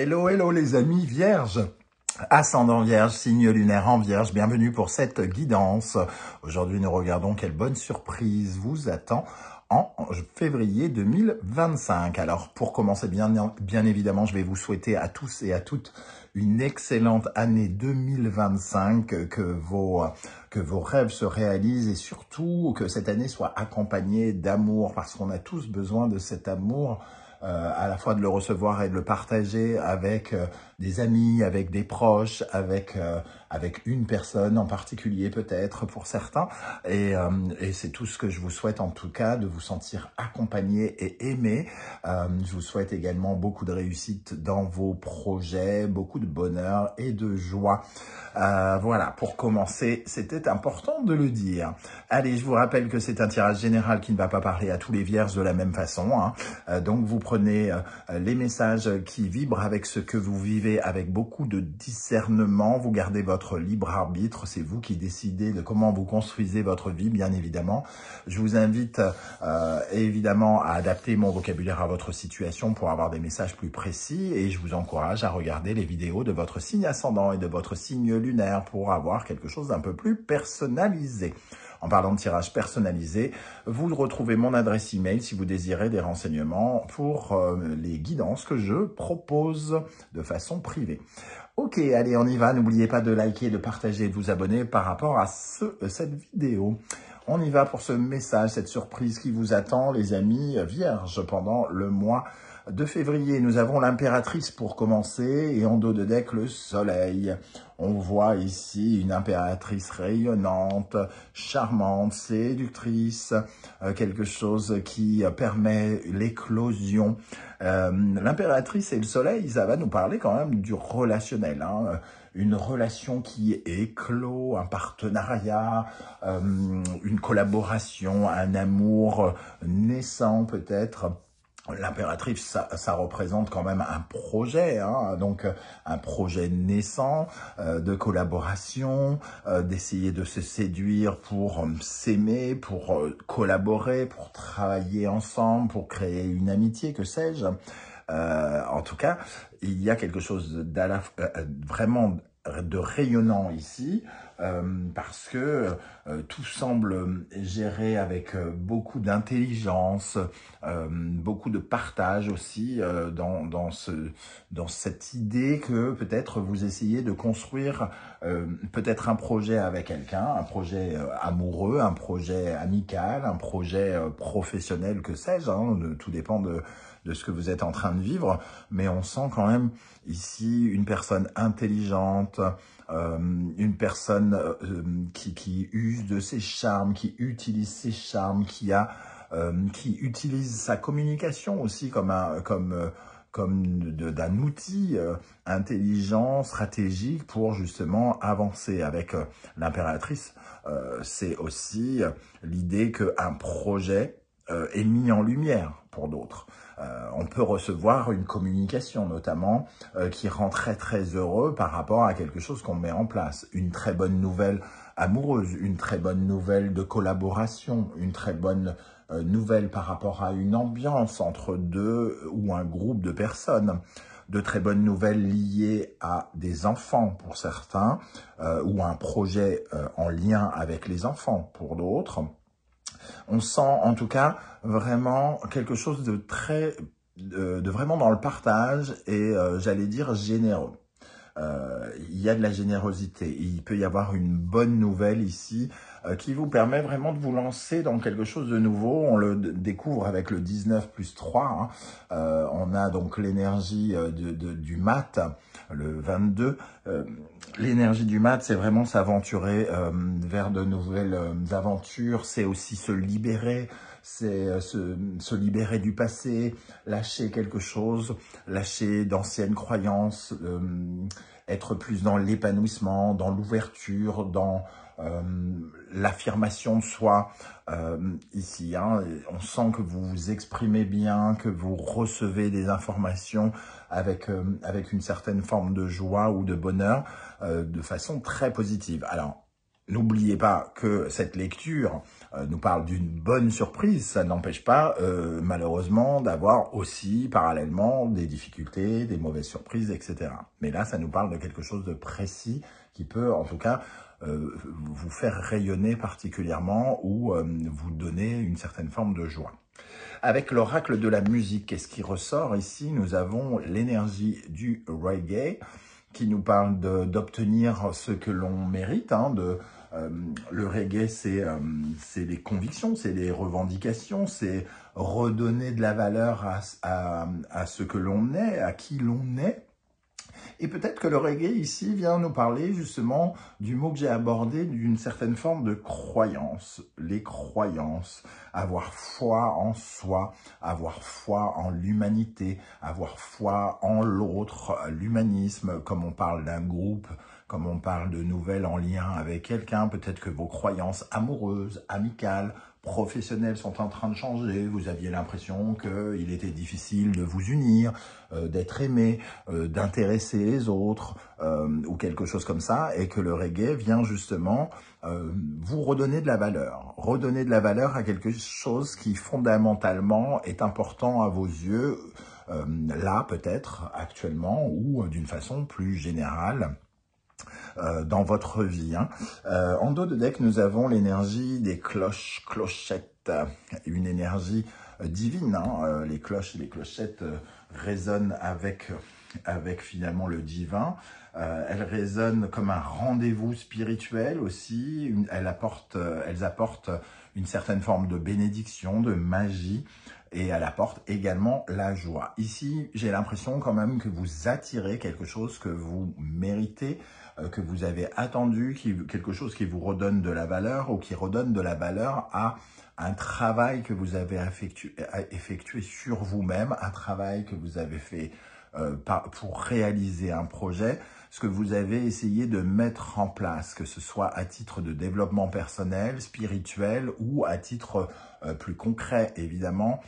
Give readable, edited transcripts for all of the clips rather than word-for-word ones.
Hello, hello les amis vierges, ascendant vierge, signe lunaire en vierge, bienvenue pour cette guidance. Aujourd'hui, nous regardons quelle bonne surprise vous attend en février 2025. Alors, pour commencer, bien évidemment, je vais vous souhaiter à tous et à toutes une excellente année 2025, que vos rêves se réalisent et surtout que cette année soit accompagnée d'amour, parce qu'on a tous besoin de cet amour, à la fois de le recevoir et de le partager avec des amis, avec des proches, avec une personne en particulier peut-être pour certains. Et c'est tout ce que je vous souhaite en tout cas, de vous sentir accompagné et aimé. Je vous souhaite également beaucoup de réussite dans vos projets, beaucoup de bonheur et de joie. Voilà, pour commencer, c'était important de le dire. Allez, je vous rappelle que c'est un tirage général qui ne va pas parler à tous les vierges de la même façon, hein. Donc, vous prenez les messages qui vibrent avec ce que vous vivez avec beaucoup de discernement. Vous gardez votre libre arbitre. C'est vous qui décidez de comment vous construisez votre vie, bien évidemment. Je vous invite évidemment à adapter mon vocabulaire à votre situation pour avoir des messages plus précis. Et je vous encourage à regarder les vidéos de votre signe ascendant et de votre signe lunaire pour avoir quelque chose d'un peu plus personnalisé. En parlant de tirage personnalisé, vous retrouvez mon adresse email si vous désirez des renseignements pour les guidances que je propose de façon privée. Ok, allez, on y va. N'oubliez pas de liker, de partager et de vous abonner par rapport à cette vidéo. On y va pour ce message, cette surprise qui vous attend, les amis vierges, pendant le mois de février. Nous avons l'impératrice pour commencer et en dos de deck le soleil. On voit ici une impératrice rayonnante, charmante, séductrice, quelque chose qui permet l'éclosion. L'impératrice et le soleil, ça va nous parler quand même du relationnel, hein. Une relation qui éclot, un partenariat, une collaboration, un amour naissant peut-être. L'impératrice, ça représente quand même un projet, hein, donc un projet naissant de collaboration, d'essayer de se séduire pour s'aimer, pour collaborer, pour travailler ensemble, pour créer une amitié, que sais-je. En tout cas, il y a quelque chose vraiment de rayonnant ici, parce que tout semble géré avec beaucoup d'intelligence, beaucoup de partage aussi dans cette idée que peut-être vous essayez de construire peut-être un projet avec quelqu'un, un projet amoureux, un projet amical, un projet professionnel, que sais-je, hein, tout dépend de ce que vous êtes en train de vivre, mais on sent quand même ici une personne intelligente, une personne qui use de ses charmes, qui utilise ses charmes, qui utilise sa communication aussi comme d'un outil intelligent, stratégique pour justement avancer. Avec l'impératrice, c'est aussi l'idée qu'un projet est mis en lumière pour d'autres. On peut recevoir une communication notamment qui rend très très heureux par rapport à quelque chose qu'on met en place. Une très bonne nouvelle amoureuse, une très bonne nouvelle de collaboration, une très bonne nouvelle par rapport à une ambiance entre deux ou un groupe de personnes. De très bonnes nouvelles liées à des enfants pour certains, ou un projet en lien avec les enfants pour d'autres. On sent en tout cas vraiment quelque chose de vraiment dans le partage et j'allais dire généreux. Il y a de la générosité. Il peut y avoir une bonne nouvelle ici qui vous permet vraiment de vous lancer dans quelque chose de nouveau. On le découvre avec le 19 plus 3. Hein. On a donc l'énergie du mat, le 22. L'énergie du mat, c'est vraiment s'aventurer vers de nouvelles aventures. C'est aussi se libérer. C'est se libérer du passé, lâcher quelque chose, lâcher d'anciennes croyances, être plus dans l'épanouissement, dans l'ouverture, dans l'affirmation de soi. Ici, hein, on sent que vous vous exprimez bien, que vous recevez des informations avec une certaine forme de joie ou de bonheur, de façon très positive. Alors, n'oubliez pas que cette lecture nous parle d'une bonne surprise. Ça n'empêche pas, malheureusement, d'avoir aussi, parallèlement, des difficultés, des mauvaises surprises, etc. Mais là, ça nous parle de quelque chose de précis qui peut, en tout cas, vous faire rayonner particulièrement ou vous donner une certaine forme de joie. Avec l'oracle de la musique, qu'est-ce qui ressort ici? Nous avons l'énergie du reggae qui nous parle d'obtenir ce que l'on mérite. Le reggae, c'est les convictions, c'est les revendications, c'est redonner de la valeur à ce que l'on est, à qui l'on est. Et peut-être que le reggae ici vient nous parler justement du mot que j'ai abordé, d'une certaine forme de croyance. Les croyances, avoir foi en soi, avoir foi en l'humanité, avoir foi en l'autre, l'humanisme, comme on parle d'un groupe, comme on parle de nouvelles en lien avec quelqu'un, peut-être que vos croyances amoureuses, amicales, professionnels sont en train de changer, vous aviez l'impression qu'il était difficile de vous unir, d'être aimé, d'intéresser les autres, ou quelque chose comme ça, et que le reggae vient justement vous redonner de la valeur à quelque chose qui fondamentalement est important à vos yeux, là peut-être actuellement, ou d'une façon plus générale, dans votre vie. En dos de deck, nous avons l'énergie des cloches, clochettes, une énergie divine. Les cloches et les clochettes résonnent avec finalement le divin. Elles résonnent comme un rendez-vous spirituel aussi. Elles apportent une certaine forme de bénédiction, de magie, et elle apporte également la joie. Ici, j'ai l'impression quand même que vous attirez quelque chose que vous méritez, que vous avez attendu, quelque chose qui vous redonne de la valeur ou qui redonne de la valeur à un travail que vous avez effectué sur vous-même, un travail que vous avez fait pour réaliser un projet, ce que vous avez essayé de mettre en place, que ce soit à titre de développement personnel, spirituel ou à titre plus concret, évidemment.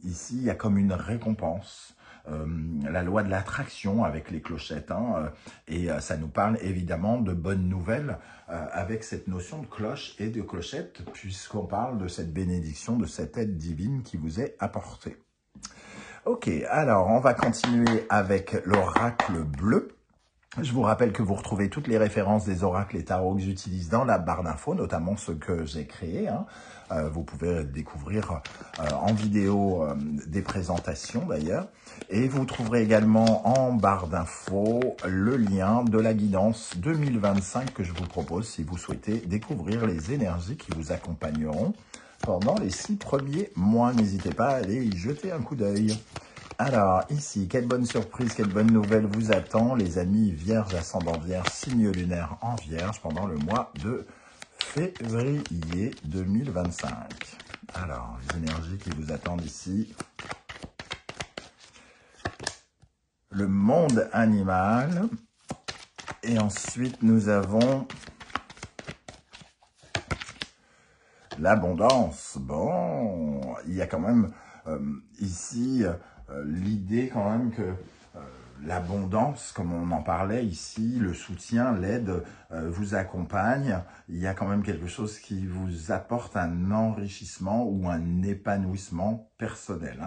Ici, il y a comme une récompense. La loi de l'attraction avec les clochettes, et ça nous parle évidemment de bonnes nouvelles avec cette notion de cloche et de clochette, puisqu'on parle de cette bénédiction, de cette aide divine qui vous est apportée. Ok, alors on va continuer avec l'oracle bleu. Je vous rappelle que vous retrouvez toutes les références des oracles et tarots que j'utilise dans la barre d'infos, notamment ceux que j'ai créés. Vous pouvez découvrir en vidéo des présentations d'ailleurs. Et vous trouverez également en barre d'infos le lien de la guidance 2025 que je vous propose si vous souhaitez découvrir les énergies qui vous accompagneront pendant les 6 premiers mois. N'hésitez pas à aller y jeter un coup d'œil. Alors, ici, quelle bonne surprise, quelle bonne nouvelle vous attend, les amis vierges, ascendant vierge, signe lunaire en vierge, pendant le mois de février 2025. Alors, les énergies qui vous attendent ici. Le monde animal. Et ensuite, nous avons l'abondance. Bon, il y a quand même ici l'idée quand même que l'abondance, comme on en parlait ici, le soutien, l'aide vous accompagne. Il y a quand même quelque chose qui vous apporte un enrichissement ou un épanouissement personnel.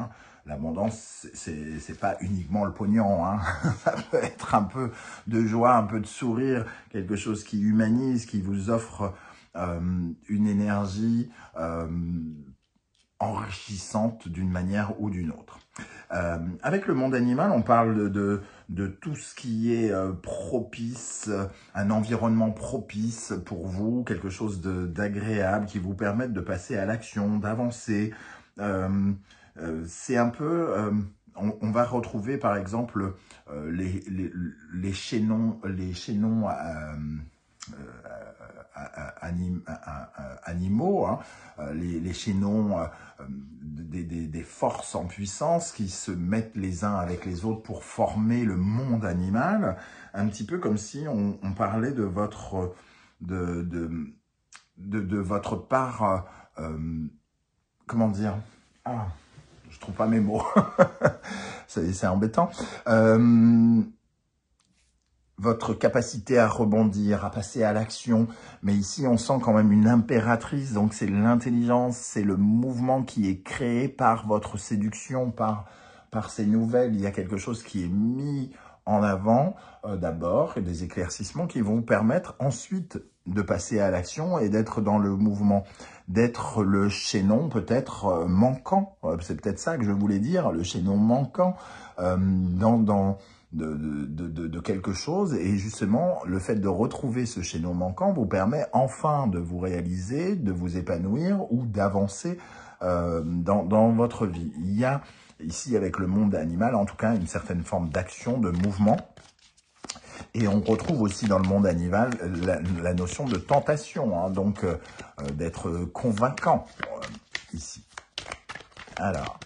L'abondance, c'est pas uniquement le pognon. Ça peut être un peu de joie, un peu de sourire, quelque chose qui humanise, qui vous offre une énergie enrichissante d'une manière ou d'une autre. Avec le monde animal, on parle de tout ce qui est propice, un environnement propice pour vous, quelque chose d'agréable qui vous permette de passer à l'action, d'avancer. C'est un peu... on va retrouver par exemple les chaînons animaux, les chaînons des forces en puissance qui se mettent les uns avec les autres pour former le monde animal, un petit peu comme si on parlait de votre votre part, comment dire, je trouve pas mes mots, c'est embêtant. votre capacité à rebondir, à passer à l'action. Mais ici, on sent quand même une impératrice, donc c'est l'intelligence, c'est le mouvement qui est créé par votre séduction, par ces nouvelles. Il y a quelque chose qui est mis en avant d'abord, et des éclaircissements qui vont vous permettre ensuite de passer à l'action et d'être dans le mouvement, d'être le chaînon peut-être manquant. C'est peut-être ça que je voulais dire, le chaînon manquant de quelque chose. Et justement, le fait de retrouver ce chaînon manquant vous permet enfin de vous réaliser, de vous épanouir ou d'avancer dans votre vie. Il y a ici, avec le monde animal, en tout cas, une certaine forme d'action, de mouvement. Et on retrouve aussi dans le monde animal la notion de tentation, hein, donc d'être convaincant ici. Alors,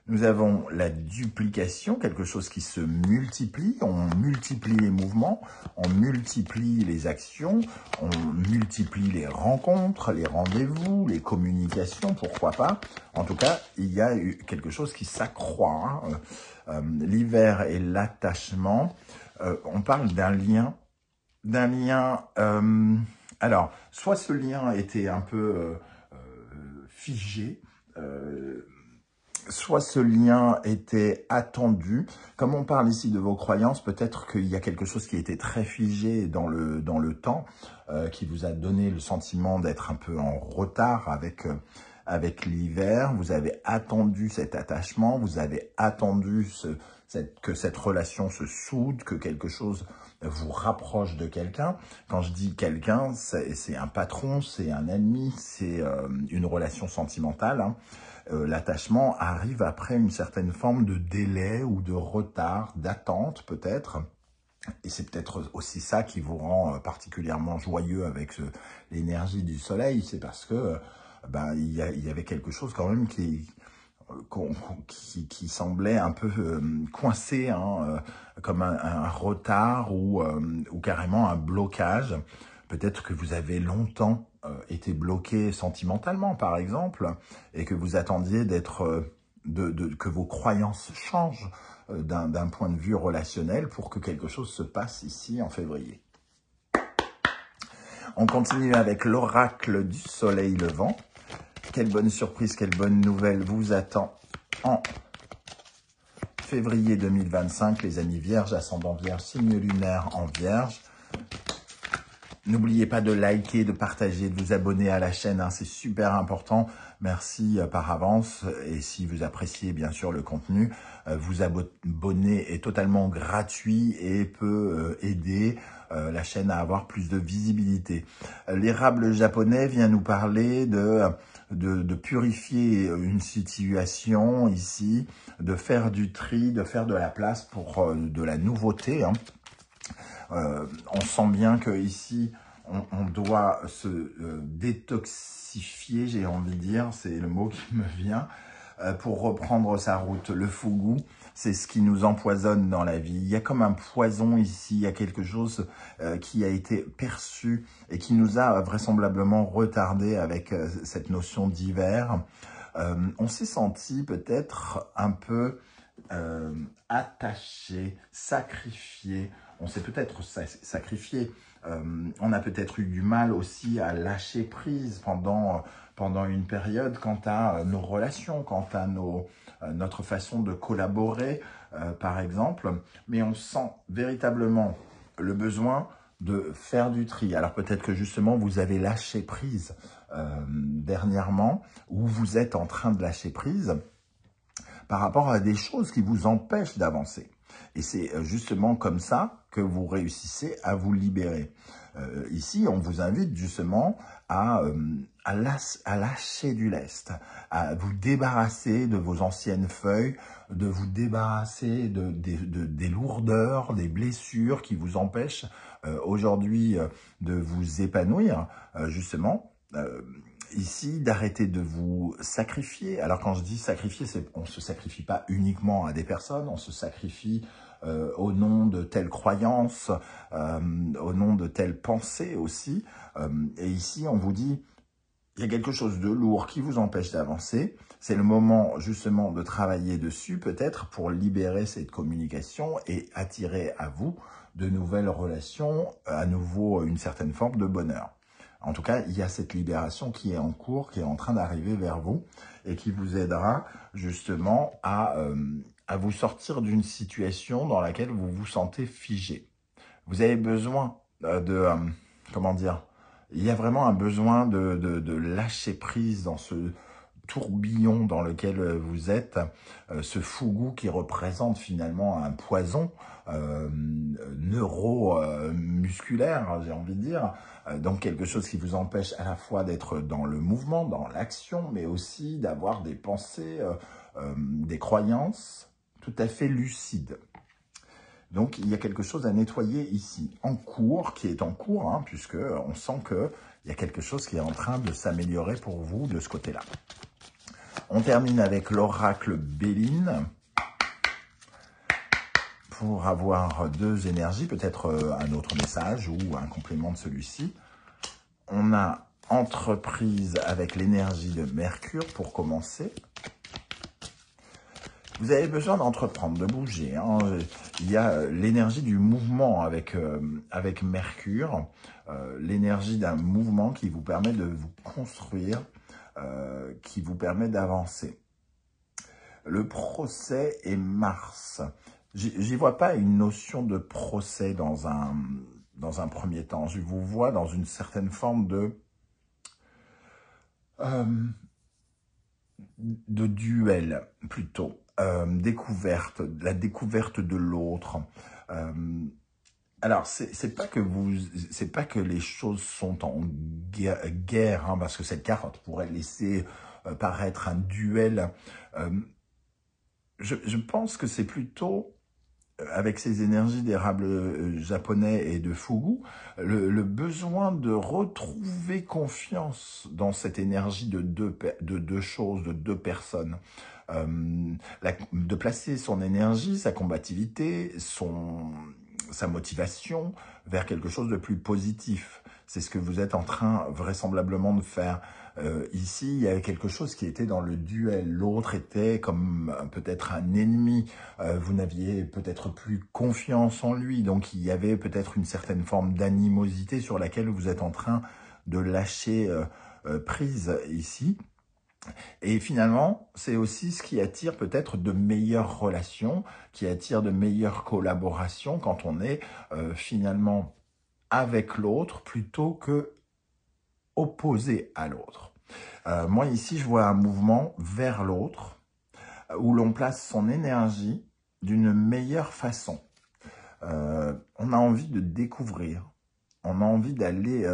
nous avons la duplication, quelque chose qui se multiplie. On multiplie les mouvements, on multiplie les actions, on multiplie les rencontres, les rendez-vous, les communications, pourquoi pas. En tout cas, il y a quelque chose qui s'accroît. Hein. L'hiver et l'attachement. On parle d'un lien. Alors, soit ce lien était un peu figé, soit ce lien était attendu. Comme on parle ici de vos croyances, peut-être qu'il y a quelque chose qui était très figé dans le temps, qui vous a donné le sentiment d'être un peu en retard avec l'hiver. Vous avez attendu cet attachement, vous avez attendu que cette relation se soude, que quelque chose vous rapproche de quelqu'un. Quand je dis quelqu'un, c'est un patron, c'est un ami, c'est une relation sentimentale, hein. L'attachement arrive après une certaine forme de délai ou de retard, d'attente peut-être. Et c'est peut-être aussi ça qui vous rend particulièrement joyeux avec l'énergie du soleil. C'est parce que il y avait quelque chose quand même qui semblait un peu coincé, hein, comme un retard ou carrément un blocage. Peut-être que vous avez longtemps été bloqué sentimentalement, par exemple, et que vous attendiez que vos croyances changent d'un point de vue relationnel pour que quelque chose se passe ici en février. On continue avec l'oracle du soleil levant. Quelle bonne surprise, quelle bonne nouvelle vous attend en février 2025, les amis vierges, ascendant vierge, signe lunaire en vierge. N'oubliez pas de liker, de partager, de vous abonner à la chaîne, hein, c'est super important. Merci par avance. Et si vous appréciez bien sûr le contenu, vous abonner est totalement gratuit et peut aider la chaîne à avoir plus de visibilité. L'érable japonais vient nous parler de purifier une situation ici, de faire du tri, de faire de la place pour de la nouveauté, hein. On sent bien que ici on doit se détoxifier, j'ai envie de dire, c'est le mot qui me vient, pour reprendre sa route. Le fougou, c'est ce qui nous empoisonne dans la vie. Il y a comme un poison ici, il y a quelque chose qui a été perçu et qui nous a vraisemblablement retardé avec cette notion d'hiver. On s'est senti peut-être un peu attaché, sacrifié. On s'est peut-être sacrifié. On a peut-être eu du mal aussi à lâcher prise pendant une période quant à nos relations, quant à notre façon de collaborer, par exemple. Mais on sent véritablement le besoin de faire du tri. Alors peut-être que justement vous avez lâché prise dernièrement, ou vous êtes en train de lâcher prise par rapport à des choses qui vous empêchent d'avancer. Et c'est justement comme ça que vous réussissez à vous libérer. Ici, on vous invite justement à lâcher du lest, à vous débarrasser de vos anciennes feuilles, de vous débarrasser des lourdeurs, des blessures qui vous empêchent aujourd'hui de vous épanouir, justement. Ici, d'arrêter de vous sacrifier. Alors quand je dis sacrifier, on ne se sacrifie pas uniquement à des personnes, on se sacrifie au nom de telle croyance, au nom de telle pensée aussi. Et ici, on vous dit, il y a quelque chose de lourd qui vous empêche d'avancer. C'est le moment justement de travailler dessus peut-être pour libérer cette communication et attirer à vous de nouvelles relations, à nouveau une certaine forme de bonheur. En tout cas, il y a cette libération qui est en cours, qui est en train d'arriver vers vous et qui vous aidera justement à vous sortir d'une situation dans laquelle vous vous sentez figé. Vous avez besoin comment dire, il y a vraiment un besoin de lâcher prise dans ce tourbillon dans lequel vous êtes, ce fougou qui représente finalement un poison neuromusculaire, j'ai envie de dire, donc quelque chose qui vous empêche à la fois d'être dans le mouvement, dans l'action, mais aussi d'avoir des pensées, des croyances tout à fait lucides. Donc, il y a quelque chose à nettoyer ici, en cours, qui est en cours, hein, puisque on sent qu'il y a quelque chose qui est en train de s'améliorer pour vous de ce côté-là. On termine avec l'oracle Béline, pour avoir deux énergies, peut-être un autre message ou un complément de celui-ci. On a entreprise avec l'énergie de Mercure pour commencer. Vous avez besoin d'entreprendre, de bouger. Hein. Il y a l'énergie du mouvement avec Mercure, l'énergie d'un mouvement qui vous permet de vous construire, qui vous permet d'avancer. Le procès est Mars. J'y vois pas une notion de procès dans un premier temps. Je vous vois dans une certaine forme de duel, plutôt. Découverte, la découverte de l'autre. Alors, c'est pas que les choses sont en guerre, hein, parce que cette carte pourrait laisser paraître un duel. Je pense que c'est plutôt, avec ces énergies d'érable japonais et de fugu, le besoin de retrouver confiance dans cette énergie de deux choses, de deux personnes. De placer son énergie, sa combativité, sa motivation vers quelque chose de plus positif. C'est ce que vous êtes en train vraisemblablement de faire. Ici, il y avait quelque chose qui était dans le duel. L'autre était comme peut-être un ennemi. Vous n'aviez peut-être plus confiance en lui. Donc, il y avait peut-être une certaine forme d'animosité sur laquelle vous êtes en train de lâcher prise ici. Et finalement, c'est aussi ce qui attire peut-être de meilleures relations, qui attire de meilleures collaborations quand on est finalement avec l'autre plutôt que opposé à l'autre. Moi ici, je vois un mouvement vers l'autre où l'on place son énergie d'une meilleure façon. On a envie de découvrir, on a envie d'aller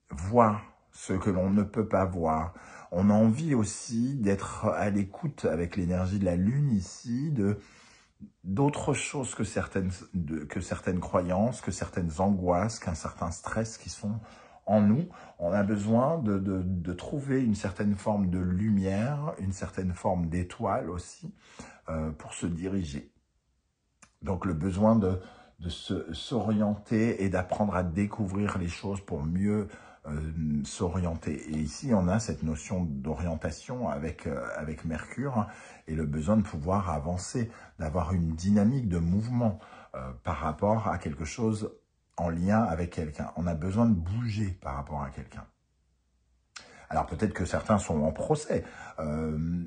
voir ce que l'on ne peut pas voir. On a envie aussi d'être à l'écoute avec l'énergie de la Lune ici, d'autres choses que certaines croyances, que certaines angoisses, qu'un certain stress qui sont en nous. On a besoin de trouver une certaine forme de lumière, une certaine forme d'étoile aussi, pour se diriger. Donc le besoin de s'orienter et d'apprendre à découvrir les choses pour mieux s'orienter. Et ici, on a cette notion d'orientation avec Mercure, hein, et le besoin de pouvoir avancer, d'avoir une dynamique de mouvement par rapport à quelque chose en lien avec quelqu'un. On a besoin de bouger par rapport à quelqu'un. Alors peut-être que certains sont en procès,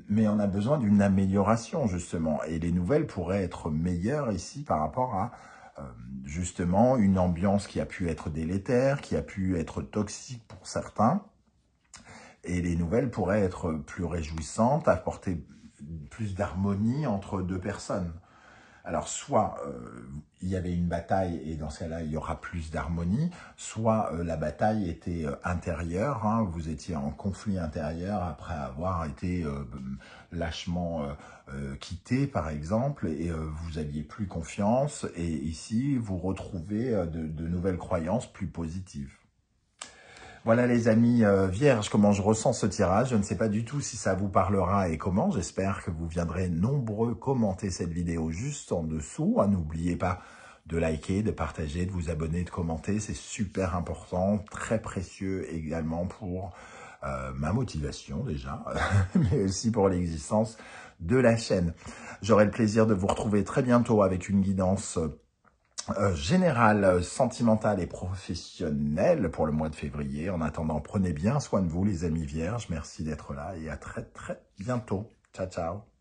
mais on a besoin d'une amélioration justement. Et les nouvelles pourraient être meilleures ici par rapport à justement une ambiance qui a pu être délétère, qui a pu être toxique pour certains. Et les nouvelles pourraient être plus réjouissantes, apporter plus d'harmonie entre deux personnes. Alors, soit il y avait une bataille et dans ce cas-là, il y aura plus d'harmonie, soit la bataille était intérieure, hein, vous étiez en conflit intérieur après avoir été lâchement quitté, par exemple, et vous aviez plus confiance, et ici, vous retrouvez de nouvelles croyances plus positives. Voilà les amis vierges, comment je ressens ce tirage. Je ne sais pas du tout si ça vous parlera et comment. J'espère que vous viendrez nombreux commenter cette vidéo juste en dessous. N'oubliez pas de liker, de partager, de vous abonner, de commenter. C'est super important, très précieux également pour ma motivation déjà, mais aussi pour l'existence de la chaîne. J'aurai le plaisir de vous retrouver très bientôt avec une guidance générale, sentimentale et professionnelle pour le mois de février. En attendant, prenez bien soin de vous les amis vierges. Merci d'être là et à très très bientôt. Ciao, ciao.